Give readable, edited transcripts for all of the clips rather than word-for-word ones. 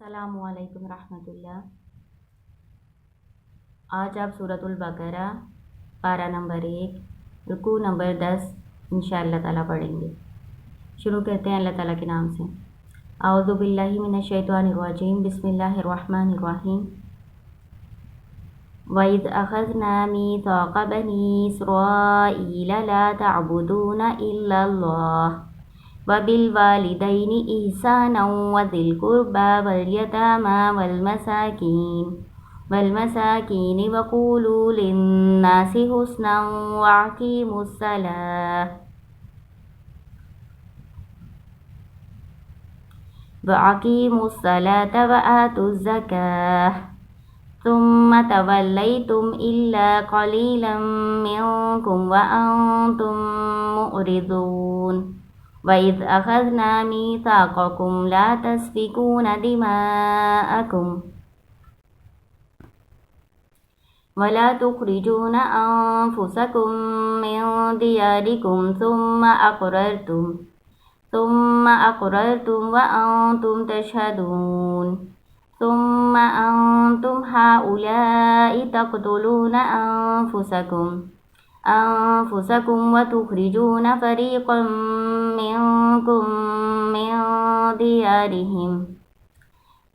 السلام علیکم ورحمۃ اللہ۔ آج آپ سورۃ البقرہ پارہ نمبر 1 رکوع نمبر 10 انشاءاللہ تعالیٰ پڑھیں گے۔ شروع کرتے ہیں اللہ تعالیٰ کے نام سے۔ اعوذ باللہ من الشیطان الرجیم، بسم اللہ الرحمن الرحیم۔ وَإِذْ أَخَذْنَا مِيثَاقَ بَنِي إِسْرَائِيلَ لَا تَعْبُدُونَ إِلَّا اللَّهَ وَبِالْوَالِدَيْنِ إِحْسَانًا وَذِي الْقُرْبَى وَالْيَتَامَى وَالْمَسَاكِينِ وَقُولُوا لِلنَّاسِ حُسْنًا وَأَقِيمُوا الصَّلَاةَ وَآتُوا الزَّكَاةَ ثُمَّ تَوَلَّيْتُمْ إِلَّا قَلِيلًا مِّنكُمْ وَأَنتُم مُّعْرِضُونَ وَإِذْ أَخَذْنَا مِيثَاقَكُمْ لَا تَسْفِكُونَ دِمَاءَكُمْ وَلَا تُخْرِجُونَ أَنفُسَكُم مِّن دِيَارِكُمْ ثُمَّ أَقْرَرْتُمْ وَأَنتُمْ تَشْهَدُونَ ثُمَّ أَنتُمْ هَؤُلَاءِ تَقْتُلُونَ أَنفُسَكُمْ وَتُخْرِجُونَ فَرِيقًا مِّنكُم مِّن دِيَارِهِمْ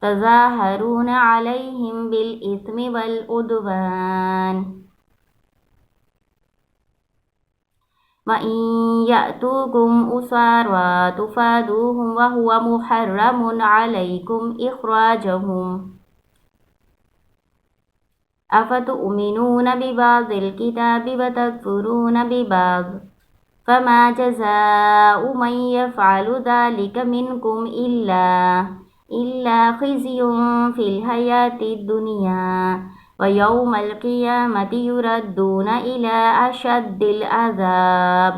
تَظَاهَرُونَ عَلَيْهِم بِالْإِثْمِ وَالْعُدْوَانِ وَإِن يَأْتُوكُمْ أُسَارَىٰ تُفَادُوهُمْ وَهُوَ مُحَرَّمٌ عَلَيْكُمْ إِخْرَاجُهُمْ أَفَتُؤْمِنُونَ بِبَعْضِ الْكِتَابِ وَتَكْفُرُونَ بِبَعْضٍ فَمَا جَزَاءُ مَن يَفْعَلُ ذَلِكَ مِنكُمْ إِلَّا خِزْيٌ فِي الْحَيَاةِ الدُّنْيَا وَيَوْمَ الْقِيَامَةِ يُرَدُّونَ إِلَىٰ أَشَدِّ الْعَذَابِ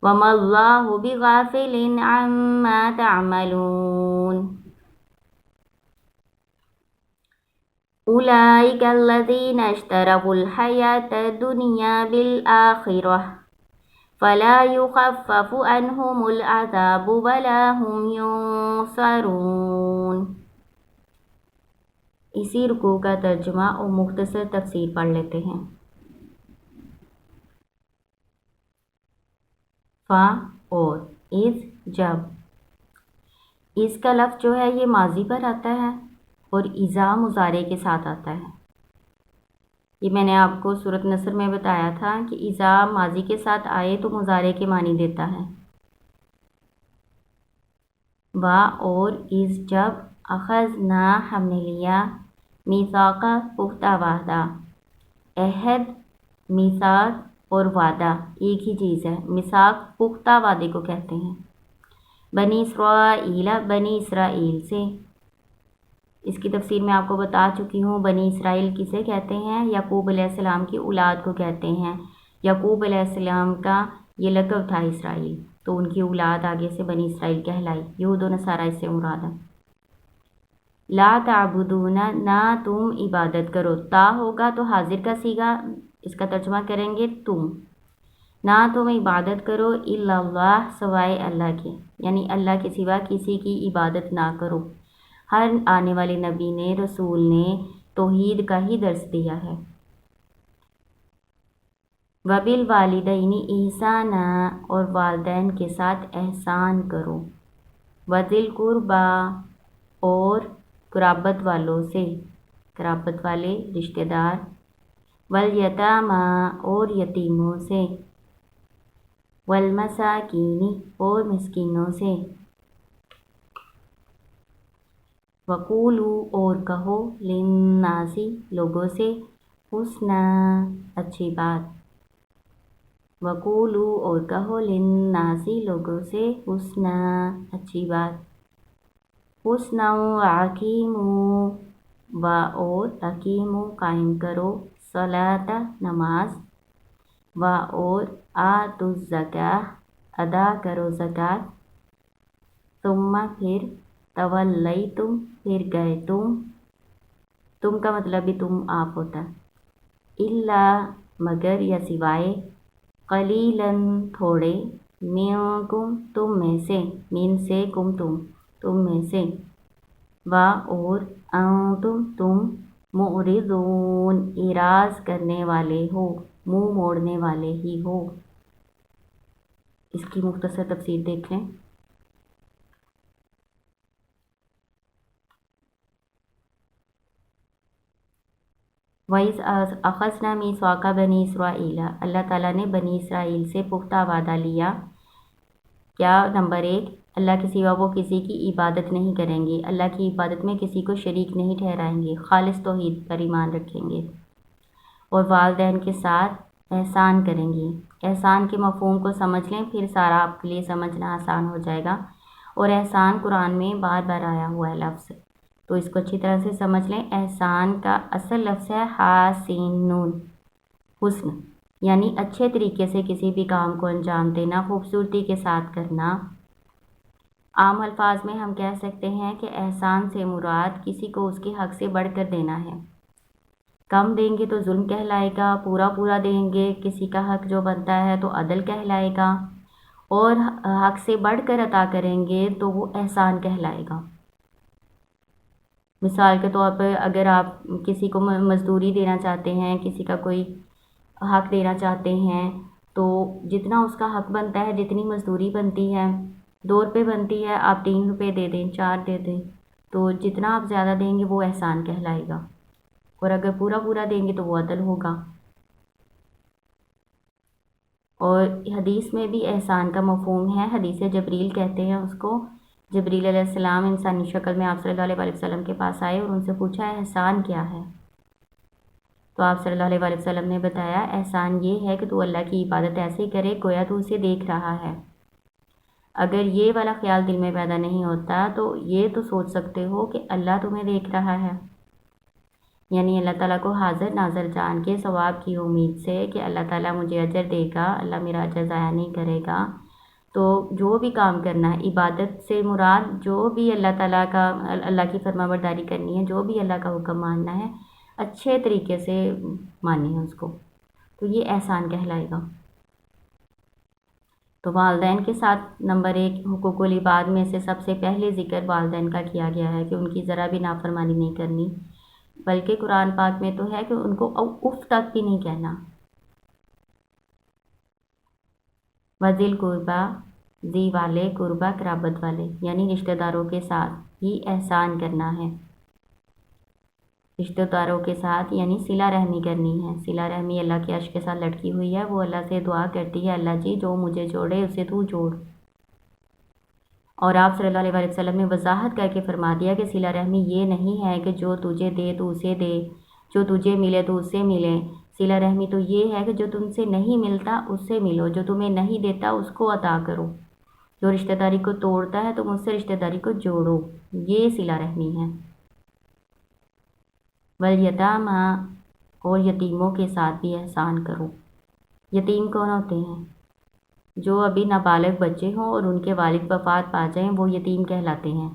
وَمَا اللَّهُ بِغَافِلٍ عَمَّا تَعْمَلُونَ أُولَٰئِكَ الَّذِينَ اشْتَرَوُا الْحَيَاةَ الدُّنْيَا بِالْآخِرَةِ فَلَا يُخَفَّفُ عَنْهُمُ الْعَذَابُ وَلَا هُمْ يُنصَرُونَ۔ اسی رکوع کا ترجمہ اور مختصر تفسیر پڑھ لیتے ہیں۔ فا اور اذ جب، اس کا لفظ جو ہے یہ ماضی پر آتا ہے اور اذا مضارع کے ساتھ آتا ہے۔ یہ میں نے آپ کو سورۃ نصر میں بتایا تھا کہ اذا ماضی کے ساتھ آئے تو مضارع کے معنی دیتا ہے۔ وا اور اذ جب، اخذنا ہم نے لیا، میثاق پختہ وعدہ، عہد، میثاق اور وعدہ ایک ہی چیز ہے۔ میثاق پختہ وعدے کو کہتے ہیں۔ بنی اسرائیل، بنی اسرائیل سے، اس کی تفسیر میں آپ کو بتا چکی ہوں۔ بنی اسرائیل کسے کہتے ہیں؟ یعقوب علیہ السلام کی اولاد کو کہتے ہیں۔ یعقوب علیہ السلام کا یہ لقب تھا اسرائیل، تو ان کی اولاد آگے سے بنی اسرائیل کہلائی۔ یہود و نصارہ اس سے مراد ہے۔ لا تعبدون، نہ تم عبادت کرو، تا ہوگا تو حاضر کا صیغہ، اس کا ترجمہ کریں گے تم، نہ تم عبادت کرو الا اللہ، سوائے اللہ کے، یعنی اللہ کے سوا کسی کی عبادت نہ کرو۔ ہر آنے والے نبی نے، رسول نے توحید کا ہی درس دیا ہے۔ وَبِالْوَالِدَيْنِ إِحْسَانًا، اور والدین کے ساتھ احسان کرو۔ وَذِي الْقُرْبَى، اور قرابت والوں سے، قرابت والے رشتہ دار۔ وَالْيَتَامَى، اور یتیموں سے۔ وَالْمَسَاكِينِ، اور مسکینوں سے۔ وَقُولُوا، اور کہو، لِلنَّاسِ لوگوں سے، حسنا اچھی بات۔ وَقُولُوا، اور کہو، لِلنَّاسِ لوگوں سے، حسنا اچھی بات۔ حسنا وَأَقِیمُوا، اور اقیموا قائم کرو، صلاۃ نماز، اور آتوا الزکاۃ ادا کرو زکوٰۃ۔ ثم پھر، تولیتم پھر گئے تم کا مطلب بھی تم آپ ہوتا ہے، الا مگر یا سوائے، قلیلاً تھوڑے، منکم تم میں سے، من سے کم تم میں سے، و اور تم معرضون اعراض کرنے والے ہو، منہ موڑنے والے ہی ہو۔ اس کی مختصر تفسیر دیکھ لیں۔ وَإِذْ أَخَذْنَا مِيثَاقَ بَنِي إِسْرَائِيلَ، اللہ تعالیٰ نے بنی اسرائیل سے پختہ وعدہ لیا۔ کیا؟ نمبر 1، اللہ کے سوا وہ کسی کی عبادت نہیں کریں گے، اللہ کی عبادت میں کسی کو شریک نہیں ٹھہرائیں گے، خالص توحید پر ایمان رکھیں گے، اور والدین کے ساتھ احسان کریں گے۔ احسان کے مفہوم کو سمجھ لیں، پھر سارا آپ کے لیے سمجھنا آسان ہو جائے گا۔ اور احسان قرآن میں بار بار آیا ہوا ہے لفظ، تو اس کو اچھی طرح سے سمجھ لیں۔ احسان کا اصل لفظ ہے حاسنون، حسن، یعنی اچھے طریقے سے کسی بھی کام کو انجام دینا، خوبصورتی کے ساتھ کرنا۔ عام الفاظ میں ہم کہہ سکتے ہیں کہ احسان سے مراد کسی کو اس کے حق سے بڑھ کر دینا ہے۔ کم دیں گے تو ظلم کہلائے گا، پورا پورا دیں گے کسی کا حق جو بنتا ہے تو عدل کہلائے گا، اور حق سے بڑھ کر عطا کریں گے تو وہ احسان کہلائے گا۔ مثال کے طور پر اگر آپ کسی کو مزدوری دینا چاہتے ہیں، کسی کا کوئی حق دینا چاہتے ہیں، تو جتنا اس کا حق بنتا ہے، جتنی مزدوری بنتی ہے، 2 روپے بنتی ہے، آپ 3 روپے دے دیں، 4 دے دیں، تو جتنا آپ زیادہ دیں گے وہ احسان کہلائے گا، اور اگر پورا پورا دیں گے تو وہ عدل ہوگا۔ اور حدیث میں بھی احسان کا مفہوم ہے، حدیث جبریل کہتے ہیں اس کو۔ جبریل علیہ السلام انسانی شکل میں آپ صلی اللہ علیہ وسلم کے پاس آئے اور ان سے پوچھا احسان کیا ہے؟ تو آپ صلی اللہ علیہ وسلم نے بتایا احسان یہ ہے کہ تو اللہ کی عبادت ایسے کرے گویا تو اسے دیکھ رہا ہے۔ اگر یہ والا خیال دل میں پیدا نہیں ہوتا تو یہ تو سوچ سکتے ہو کہ اللہ تمہیں دیکھ رہا ہے، یعنی اللہ تعالیٰ کو حاضر ناظر جان کے ثواب کی امید سے کہ اللہ تعالیٰ مجھے اجر دے گا، اللہ میرا اجر ضائع نہیں کرے گا۔ تو جو بھی کام کرنا ہے، عبادت سے مراد جو بھی اللہ تعالیٰ کا، اللہ کی فرما برداری کرنی ہے، جو بھی اللہ کا حکم ماننا ہے، اچھے طریقے سے مانیں اس کو، تو یہ احسان کہلائے گا۔ تو والدین کے ساتھ نمبر 1 حقوق العباد میں سے سب سے پہلے ذکر والدین کا کیا گیا ہے کہ ان کی ذرا بھی نافرمانی نہیں کرنی، بلکہ قرآن پاک میں تو ہے کہ ان کو اف تک بھی نہیں کہنا۔ وذیل قربا، ذی والے، قربا قرابت والے، یعنی رشتہ داروں کے ساتھ ہی احسان کرنا ہے۔ رشتہ داروں کے ساتھ یعنی صلہ رحمی کرنی ہے۔ صلہ رحمی اللہ کے عرش کے ساتھ لٹکی ہوئی ہے، وہ اللہ سے دعا کرتی ہے اللہ جی جو مجھے جوڑے اسے تو جوڑ۔ اور آپ صلی اللہ علیہ وسلم نے وضاحت کر کے فرما دیا کہ صلہ رحمی یہ نہیں ہے کہ جو تجھے دے تو اسے دے، جو تجھے ملے تو اس سے ملے۔ صلہ رحمی تو یہ ہے کہ جو تم سے نہیں ملتا اس سے ملو، جو تمہیں نہیں دیتا اس کو عطا کرو، جو رشتہ داری کو توڑتا ہے تم اس سے رشتہ داری کو جوڑو، یہ صلہ رحمی ہے۔ والیتامی، اور یتیموں کے ساتھ بھی احسان کرو۔ یتیم کون ہوتے ہیں؟ جو ابھی نابالغ بچے ہوں اور ان کے والد وفات پا جائیں وہ یتیم کہلاتے ہیں۔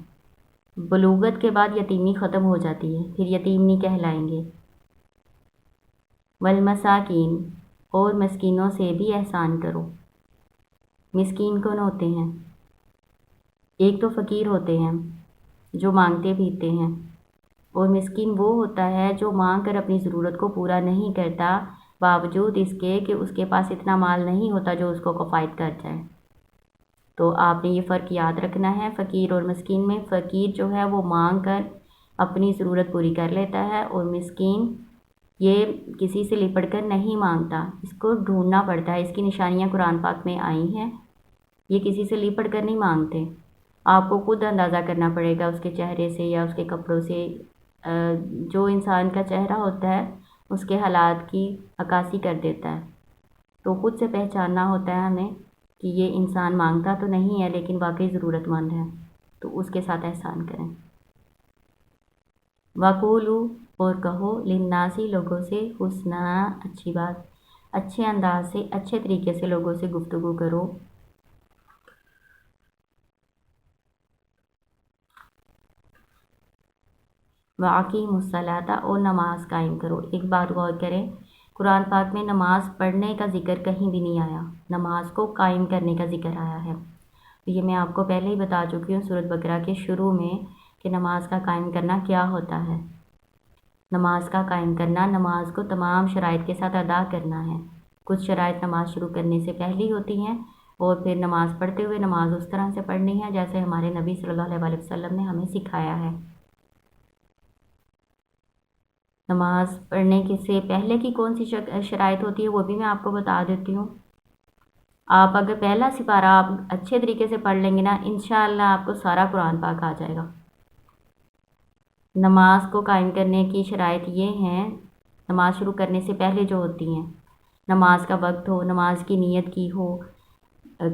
بلوغت کے بعد یتیمی ختم ہو جاتی ہے، پھر یتیم نہیں کہلائیں گے۔ والمساکین، اور مسکینوں سے بھی احسان کرو۔ مسکین کون ہوتے ہیں؟ ایک تو فقیر ہوتے ہیں جو مانگتے پیتے ہیں، اور مسکین وہ ہوتا ہے جو مانگ کر اپنی ضرورت کو پورا نہیں کرتا باوجود اس کے کہ اس کے پاس اتنا مال نہیں ہوتا جو اس کو کفایت کر جائے۔ تو آپ نے یہ فرق یاد رکھنا ہے فقیر اور مسکین میں۔ فقیر جو ہے وہ مانگ کر اپنی ضرورت پوری کر لیتا ہے، اور مسکین یہ کسی سے لپٹ کر نہیں مانگتا، اس کو ڈھونڈنا پڑتا ہے۔ اس کی نشانیاں قرآن پاک میں آئی ہیں، یہ کسی سے لپٹ کر نہیں مانگتے، آپ کو خود اندازہ کرنا پڑے گا اس کے چہرے سے یا اس کے کپڑوں سے۔ جو انسان کا چہرہ ہوتا ہے اس کے حالات کی عکاسی کر دیتا ہے، تو خود سے پہچاننا ہوتا ہے ہمیں کہ یہ انسان مانگتا تو نہیں ہے لیکن واقعی ضرورت مند ہے، تو اس کے ساتھ احسان کریں۔ وقولو، اور کہو، للناسی، لوگوں سے، حسنا، اچھی بات، اچھے انداز سے، اچھے طریقے سے لوگوں سے گفتگو کرو۔ وَأَقِیمُوا الصَّلَاةَ، اور نماز قائم کرو۔ ایک بات غور کریں، قرآن پاک میں نماز پڑھنے کا ذکر کہیں بھی نہیں آیا، نماز کو قائم کرنے کا ذکر آیا ہے۔ یہ میں آپ کو پہلے ہی بتا چکی ہوں سورۃ بقرہ کے شروع میں کہ نماز کا قائم کرنا کیا ہوتا ہے۔ نماز کا قائم کرنا، نماز کو تمام شرائط کے ساتھ ادا کرنا ہے۔ کچھ شرائط نماز شروع کرنے سے پہلے ہی ہوتی ہیں، اور پھر نماز پڑھتے ہوئے نماز اس طرح سے پڑھنی ہے جیسے ہمارے نبی صلی اللہ علیہ وسلم نے ہمیں سکھایا ہے۔ نماز پڑھنے سے پہلے کی کون سی شرائط ہوتی ہے وہ بھی میں آپ کو بتا دیتی ہوں۔ آپ اگر پہلا سپارہ آپ اچھے طریقے سے پڑھ لیں گے نا، انشاءاللہ آپ کو سارا قرآن پاک آ جائے گا۔ نماز کو قائم کرنے کی شرائط یہ ہیں، نماز شروع کرنے سے پہلے جو ہوتی ہیں، نماز کا وقت ہو، نماز کی نیت کی ہو،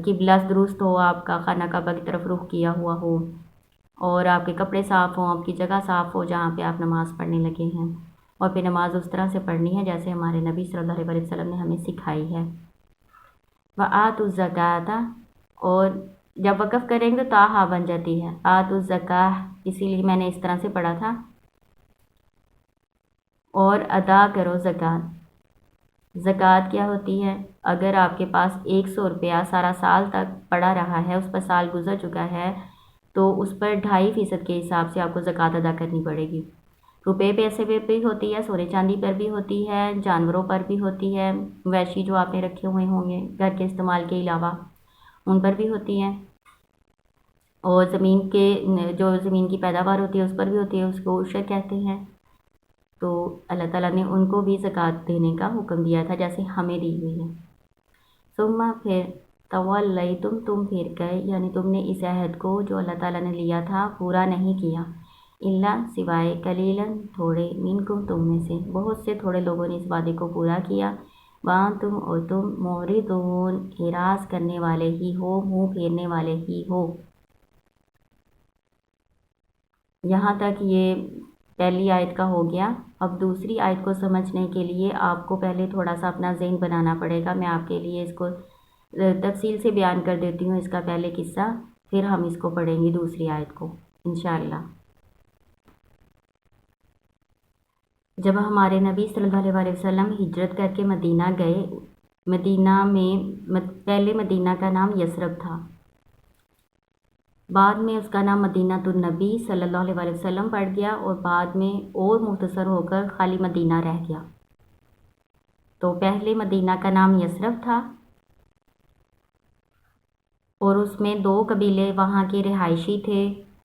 قبلہ درست ہو، آپ کا خانہ کعبہ کی طرف رخ کیا ہوا ہو، اور آپ کے کپڑے صاف ہوں، آپ کی جگہ صاف ہو جہاں پہ آپ نماز پڑھنے لگے ہیں، اور پھر نماز اس طرح سے پڑھنی ہے جیسے ہمارے نبی صلی اللہ علیہ وسلم نے ہمیں سکھائی ہے۔ وآتوا الزکاۃ، اور جب وقف کریں گے تو ہا بن جاتی ہے، آتوا الزکاۃ، اسی لیے میں نے اس طرح سے پڑھا تھا، اور ادا کرو زکوٰۃ۔ زکوٰۃ کیا ہوتی ہے؟ اگر آپ کے پاس 100 روپیہ سارا سال تک پڑا رہا ہے، اس پر سال گزر چکا ہے، تو اس پر 2.5% کے حساب سے آپ کو زکوٰۃ ادا کرنی پڑے گی۔ روپے پیسے پہ بھی ہوتی ہے، سونے چاندی پر بھی ہوتی ہے، جانوروں پر بھی ہوتی ہے، مویشی جو آپ نے رکھے ہوئے ہوں گے گھر کے استعمال کے علاوہ ان پر بھی ہوتی ہے، اور جو زمین کی پیداوار ہوتی ہے اس پر بھی ہوتی ہے، اس کو عشر کہتے ہیں۔ تو اللہ تعالیٰ نے ان کو بھی زکوٰۃ دینے کا حکم دیا تھا جیسے ہمیں دی ہوئی ہے۔ ثم پھر تولیتم، تم پھر گئے، یعنی تم نے اس عہد کو جو اللہ تعالیٰ نے لیا تھا پورا نہیں کیا، الا سوائے قلیلاً تھوڑے، منکم تم میں سے بہت سے تھوڑے لوگوں نے اس وعدے کو پورا کیا، وانتم اور تم معرضون، اعراض کرنے والے ہی ہو، منہ پھیرنے والے ہی ہو۔ یہاں تک یہ پہلی آیت کا ہو گیا۔ اب دوسری آیت کو سمجھنے کے لیے آپ کو پہلے تھوڑا سا اپنا ذہن بنانا پڑے گا۔ میں آپ کے لیے اس کو تفصیل سے بیان کر دیتی ہوں، اس کا پہلے قصہ، پھر ہم اس کو پڑھیں گے دوسری آیت کو انشاءاللہ۔ جب ہمارے نبی صلی اللہ علیہ وسلم ہجرت کر کے مدینہ گئے، مدینہ میں پہلے مدینہ کا نام یثرب تھا، بعد میں اس کا نام مدینہ النبی صلی اللہ علیہ وسلم پڑ گیا، اور بعد میں اور مختصر ہو کر خالی مدینہ رہ گیا۔ تو پہلے مدینہ کا نام یثرب تھا، اور اس میں 2 قبیلے وہاں کے رہائشی تھے،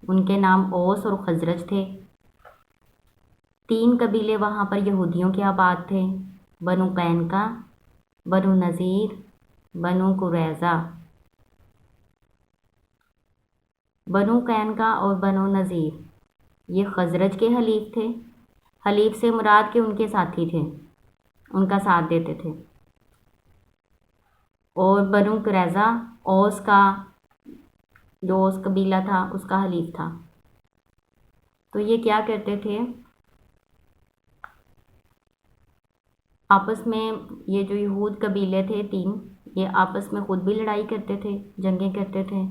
ان کے نام اوس اور خزرج تھے۔ 3 قبیلے وہاں پر یہودیوں کے آباد تھے، بنو قینقاع، بنو نذیر، بنو قریظہ۔ بنو قینقاع اور بنو نذیر یہ خزرج کے حلیف تھے، حلیف سے مراد کہ ان کے ساتھی تھے، ان کا ساتھ دیتے تھے، اور بنو قریظہ اوس کا، جو اوس قبیلہ تھا اس کا حلیف تھا۔ تو یہ کیا کرتے تھے آپس میں، یہ جو یہود قبیلے تھے 3، یہ آپس میں خود بھی لڑائی کرتے تھے، جنگیں کرتے تھے،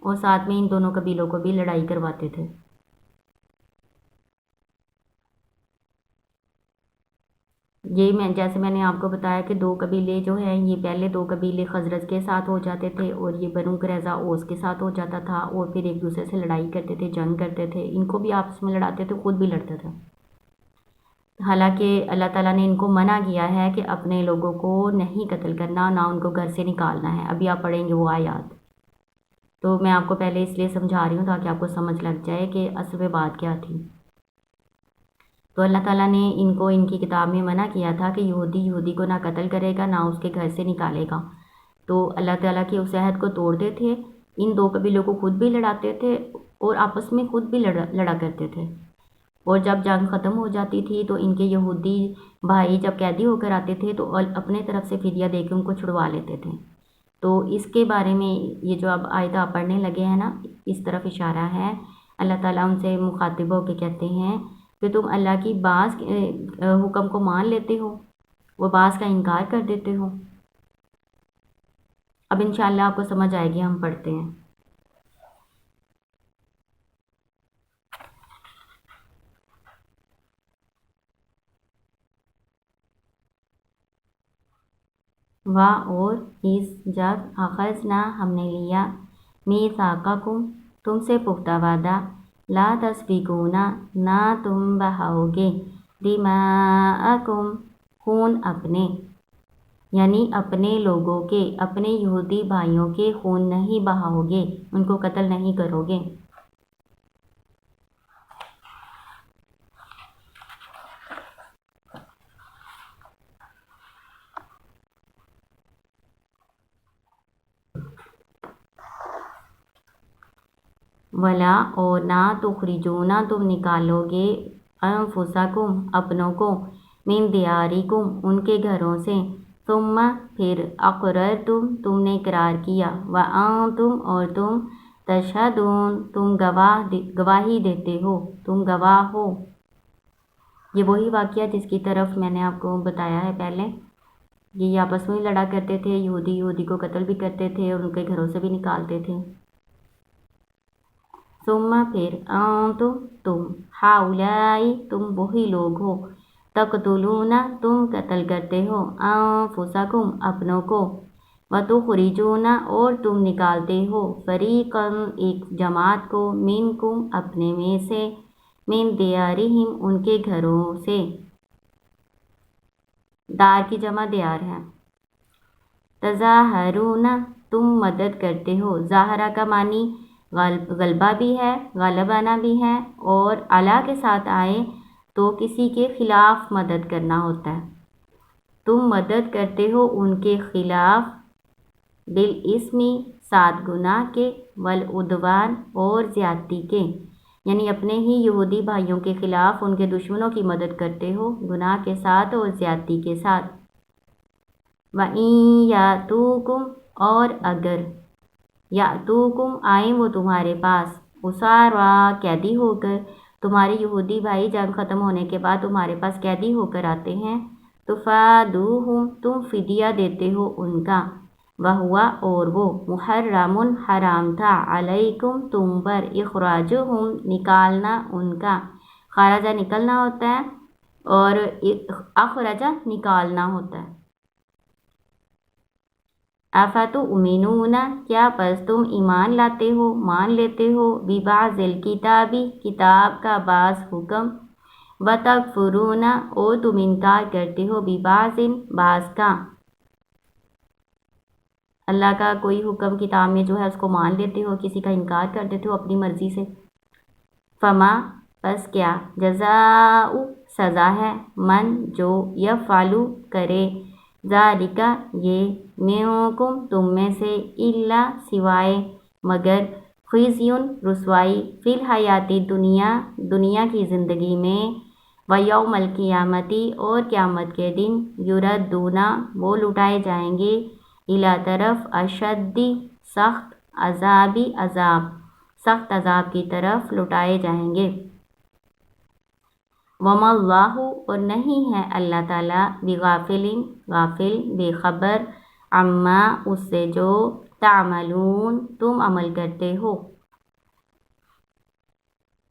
اور ساتھ میں ان دونوں قبیلوں کو بھی لڑائی کرواتے تھے۔ جیسے میں نے آپ کو بتایا کہ 2 قبیلے جو ہیں، یہ پہلے 2 قبیلے خزرج کے ساتھ ہو جاتے تھے، اور یہ بنو قریظہ اوس کے ساتھ ہو جاتا تھا، اور پھر ایک دوسرے سے لڑائی کرتے تھے، جنگ کرتے تھے، ان کو بھی آپس میں لڑاتے تھے، خود بھی لڑتے تھے۔ حالانکہ اللہ تعالیٰ نے ان کو منع کیا ہے کہ اپنے لوگوں کو نہیں قتل کرنا، نہ ان کو گھر سے نکالنا ہے۔ ابھی آپ پڑھیں گے وہ آیات، تو میں آپ کو پہلے اس لیے سمجھا رہی ہوں تاکہ آپ کو سمجھ لگ جائے کہ اصل میں بات کیا تھی۔ تو اللہ تعالیٰ نے ان کو ان کی کتاب میں منع کیا تھا کہ یہودی کو نہ قتل کرے گا، نہ اس کے گھر سے نکالے گا۔ تو اللہ تعالیٰ کے اس عہد کو توڑتے تھے، ان 2 قبیلوں کو خود بھی لڑاتے تھے، اور آپس میں خود بھی لڑا کرتے تھے، اور جب جنگ ختم ہو جاتی تھی تو ان کے یہودی بھائی جب قیدی ہو کر آتے تھے تو اپنے طرف سے فدیہ دے کے ان کو چھڑوا لیتے تھے۔ تو اس کے بارے میں یہ جو اب آیت آپ پڑھنے لگے ہیں نا، اس طرف اشارہ ہے۔ اللہ تعالیٰ ان سے مخاطب ہو کے کہتے ہیں کہ تم اللہ کی بعض حکم کو مان لیتے ہو، وہ بعض کا انکار کر دیتے ہو۔ اب انشاءاللہ آپ کو سمجھ آئے گی، ہم پڑھتے ہیں۔ اور اس جب اخذنا ہم نے لیا میثاقکم تم سے پختہ وعدہ، لا تسفکونا نہ تم بہاؤگے دماءکم خون اپنے، یعنی اپنے لوگوں کے، اپنے یہودی بھائیوں کے خون نہیں بہاؤ گے، ان کو قتل نہیں کرو گے۔ ولا اور نہ تخرجونا تم نکالو گے انفسکم اپنوں کو من دیارکم ان کے گھروں سے، ثم پھر اقررتم تم نے اقرار کیا، وانتم اور تم تشہدون تم گواہی دیتے ہو، تم گواہ ہو۔ یہ وہی واقعہ جس کی طرف میں نے آپ کو بتایا ہے پہلے، یہ آپس میں لڑا کرتے تھے، یہودی کو قتل بھی کرتے تھے اور ان کے گھروں سے بھی نکالتے تھے۔ ثم پھر انتم تم ہؤلائی تم وہی لوگ ہو، تقتلون تم قتل کرتے ہو انفسکم اپنوں کو، وتخرجون اور تم نکالتے ہو فریقا ایک جماعت کو منکم اپنے میں سے، من دیارہم ان کے گھروں سے، دار کی جمع دیار ہے۔ تظاہرون تم مدد کرتے ہو، ظاہرہ کا معنی غلبہ بھی ہے، غالب آنا بھی ہے، اور علا کے ساتھ آئے تو کسی کے خلاف مدد کرنا ہوتا ہے۔ تم مدد کرتے ہو ان کے خلاف بالاسم ساتھ گناہ کے، والعدوان اور زیادتی کے، یعنی اپنے ہی یہودی بھائیوں کے خلاف ان کے دشمنوں کی مدد کرتے ہو گناہ کے ساتھ اور زیادتی کے ساتھ۔ وَإِن یَأْتُوکُم اور اگر یَأْتُوکم آئیں وہ تمہارے پاس، اسارا قیدی ہو کر، تمہارے یہودی بھائی جنگ ختم ہونے کے بعد تمہارے پاس قیدی ہو کر آتے ہیں، تو فادوہم تم فدیہ دیتے ہو ان کا، وہوا اور وہ محرم حرام تھا، علیکم تم پر، اخراجہم نکالنا ان کا، خرجہ نکلنا ہوتا ہے اور اخرجہ نکالنا ہوتا ہے۔ افتؤمنون کیا پس تم ایمان لاتے ہو، مان لیتے ہو، ببعض الکتابی کتاب کا بعض حکم، وتکفرون اور تم انکار کرتے ہو ببعض بعض کا، اللہ کا کوئی حکم کتاب میں جو ہے اس کو مان لیتے ہو، کسی کا انکار کر دیتے ہو اپنی مرضی سے۔ فما پس کیا جزاء سزا ہے، من جو یفعلو کرے، ذالک یہ، منکم تم میں سے، الا سوائے مگر، خزی رسوائی، فی الحیات دنیا دنیا کی زندگی میں، ویوم القیامتی اور قیامت کے دن، یردون وہ لٹائے جائیں گے، الی طرف اشدی سخت، عذابی عذاب سخت عذاب کی طرف لٹائے جائیں گے۔ وما اللہ اور نہیں ہے اللہ تعالیٰ بغافل غافل بے خبر، عما اس سے جو تعملون تم عمل کرتے ہو۔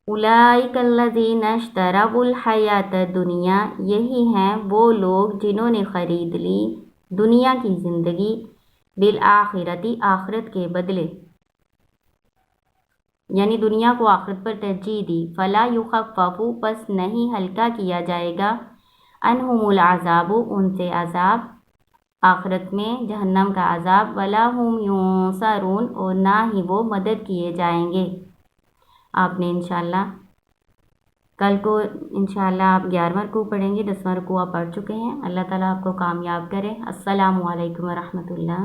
اولئک الذین اشتروا الحیاۃ الدنیا یہی ہیں وہ لوگ جنہوں نے خرید لی دنیا کی زندگی، بالآخرتی آخرت کے بدلے، یعنی دنیا کو آخرت پر ترجیح دی، فلا یخفف پس نہیں ہلکا کیا جائے گا، عنہم العذاب ان سے عذاب، آخرت میں جہنم کا عذاب، ولا ہم ینصرون اور نہ ہی وہ مدد کیے جائیں گے۔ آپ نے انشاءاللہ کل کو انشاءاللہ آپ 11واں رکوع پڑھیں گے، 10واں رکوع آپ پڑھ چکے ہیں۔ اللہ تعالیٰ آپ کو کامیاب کرے۔ السلام علیکم ورحمۃ اللہ۔